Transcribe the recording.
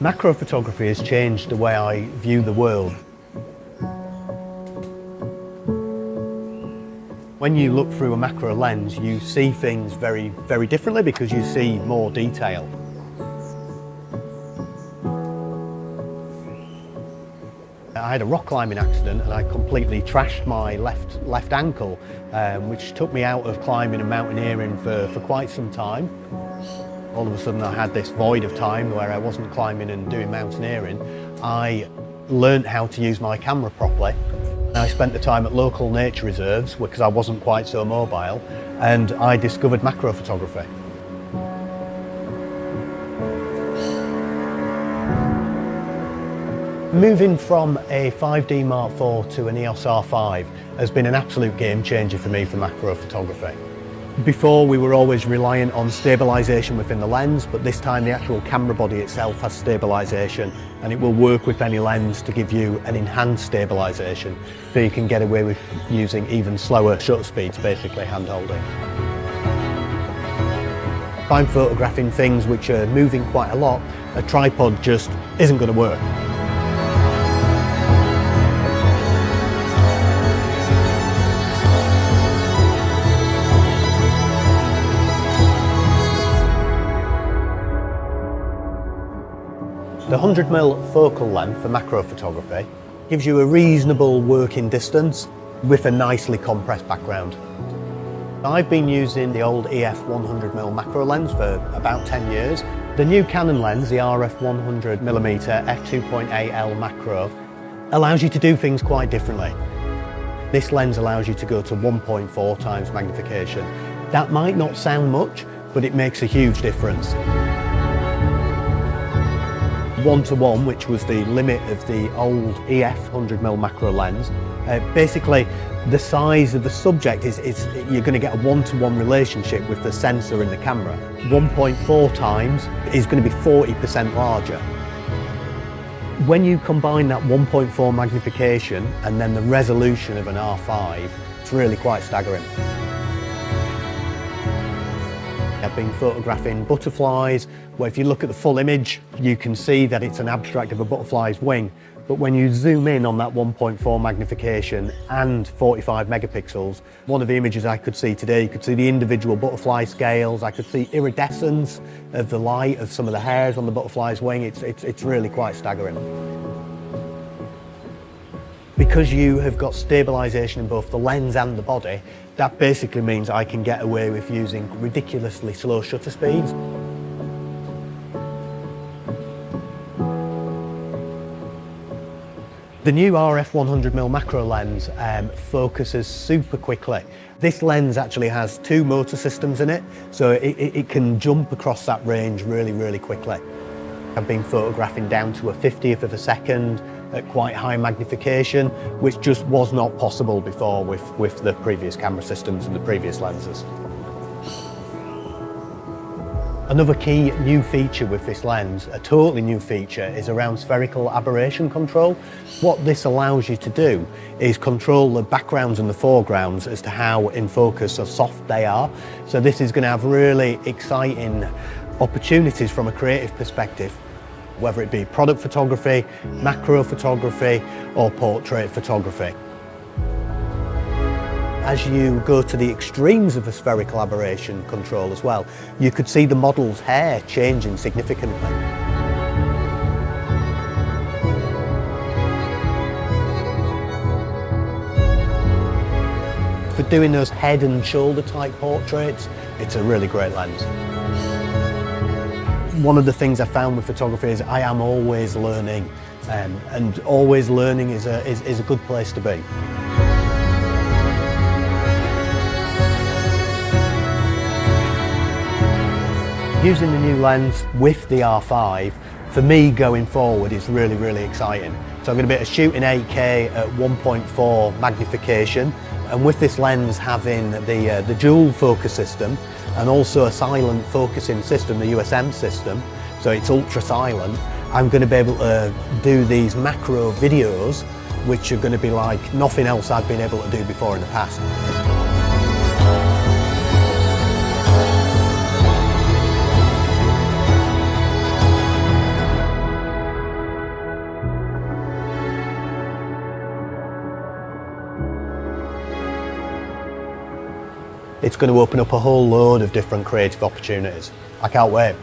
Macro photography has changed the way I view the world. When you look through a macro lens, you see things very, very differently because you see more detail. I had a rock climbing accident and I completely trashed my left ankle, which took me out of climbing and mountaineering for quite some time. All of a sudden I had this void of time where I wasn't climbing and doing mountaineering. I learnt how to use my camera properly. I spent the time at local nature reserves because I wasn't quite so mobile, and I discovered macro photography. Moving from a 5D Mark IV to an EOS R5 has been an absolute game changer for me for macro photography. Before, we were always reliant on stabilisation within the lens, but this time the actual camera body itself has stabilisation, and it will work with any lens to give you an enhanced stabilisation, so you can get away with using even slower shutter speeds, basically hand holding. If I'm photographing things which are moving quite a lot, a tripod just isn't going to work. The 100mm focal length for macro photography gives you a reasonable working distance with a nicely compressed background. I've been using the old EF 100mm macro lens for about 10 years. The new Canon lens, the RF 100mm F2.8L macro, allows you to do things quite differently. This lens allows you to go to 1.4 times magnification. That might not sound much, but it makes a huge difference. 1:1, which was the limit of the old EF 100mm macro lens. Basically, the size of the subject you're going to get a 1:1 relationship with the sensor in the camera. 1.4 times is going to be 40% larger. When you combine that 1.4 magnification and then the resolution of an R5, it's really quite staggering. I've been photographing butterflies, where if you look at the full image, you can see that it's an abstract of a butterfly's wing. But when you zoom in on that 1.4 magnification and 45 megapixels, one of the images I could see today, you could see the individual butterfly scales, I could see iridescence of the light of some of the hairs on the butterfly's wing. It's really quite staggering. Because you have got stabilisation in both the lens and the body, that basically means I can get away with using ridiculously slow shutter speeds. The new RF 100mm macro lens focuses super quickly. This lens actually has two motor systems in it, so it can jump across that range really, really quickly. I've been photographing down to a 50th of a second at quite high magnification, which just was not possible before with the previous camera systems and the previous lenses. Another key new feature with this lens, a totally new feature, is around spherical aberration control. What this allows you to do is control the backgrounds and the foregrounds as to how in focus or soft they are. So this is going to have really exciting opportunities from a creative perspective, whether it be product photography, macro photography, or portrait photography. As you go to the extremes of the spherical aberration control as well, you could see the model's hair changing significantly. For doing those head and shoulder type portraits, it's a really great lens. One of the things I found with photography is I am always learning, and always learning is a good place to be. Using the new lens with the R5, for me going forward, is really, really exciting. So I'm going to be able to shoot in 8K at 1.4 magnification, and with this lens having the dual focus system and also a silent focusing system, the USM system, so it's ultra silent, I'm going to be able to do these macro videos which are going to be like nothing else I've been able to do before in the past. It's going to open up a whole load of different creative opportunities. I can't wait.